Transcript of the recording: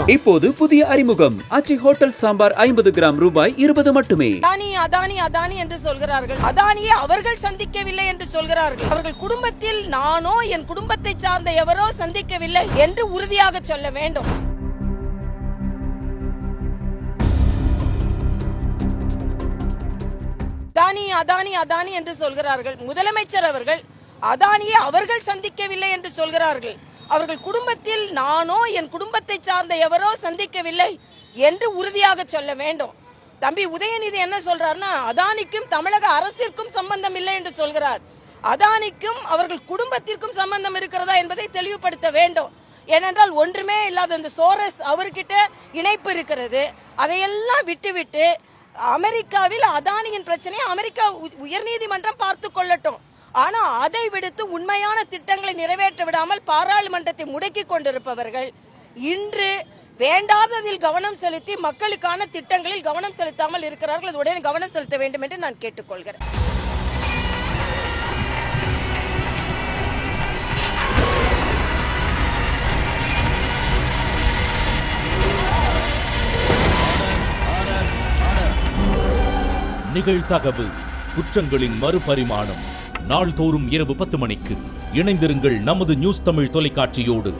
இப்போது புதிய அறிமுகம் ஆச்சி ஹோட்டல் சாம்பார் 50 கிராம் ரூபாய் 20 மட்டுமே. அதானி என்று சொல்கிறார்கள். அதானியை அவர்கள் சந்திக்கவில்லை என்று சொல்கிறார்கள். அவர்கள் குடும்பத்தில் நானோ என் குடும்பத்தை சார்ந்த எவரோ சந்திக்கவில்லை என்று உறுதியாக சொல்ல வேண்டும். அதானி என்று சொல்கிறார்கள். முதலமைச்சர் அவர்கள் அதானியை அவர்கள் சந்திக்கவில்லை என்று சொல்கிறார்கள். அவர்கள் குடும்பத்தில் நானோ என் குடும்பத்தை சார்ந்த எவரோ சந்திக்கவில்லை என்று உறுதியாக சொல்ல வேண்டும். தம்பி உதயநிதி என்ன சொல்றாருன்னா, அதானிக்கும் தமிழக அரசிற்கும் சம்பந்தம் இல்லை என்று சொல்கிறார். அதானிக்கும் அவர்கள் குடும்பத்திற்கும் சம்பந்தம் இருக்கிறதா என்பதை தெளிவுபடுத்த வேண்டும். ஏனென்றால் ஒன்றுமே இல்லாத இந்த சோரஸ் அவர்கிட்ட இணைப்பு இருக்கிறது. அதையெல்லாம் விட்டுவிட்டு அமெரிக்காவில் அதானியின் பிரச்சனையை அமெரிக்கா உயர்நீதிமன்றம் பார்த்து கொள்ளட்டும். ஆனா அதை விடுத்து உண்மையான திட்டங்களை நிறைவேற்ற விடாமல் பாராளுமன்றத்தை முடக்கி கொண்டிருப்பவர்கள் இன்று வேண்டாததில் கவனம் செலுத்தி மக்களுக்கான திட்டங்களில் கவனம் செலுத்தாமல் இருக்கிறார்கள். அது உடனே கவனம் செலுத்த வேண்டும் என்று நான் கேட்டுக்கொள்கிறேன். நிகழ்தகவு குற்றங்களின் மறுபரிமாணம் நாள்தோறும் இரவு 10 மணிக்கு இணைந்திருங்கள் நமது நியூஸ் தமிழ் தொலைக்காட்சியோடு.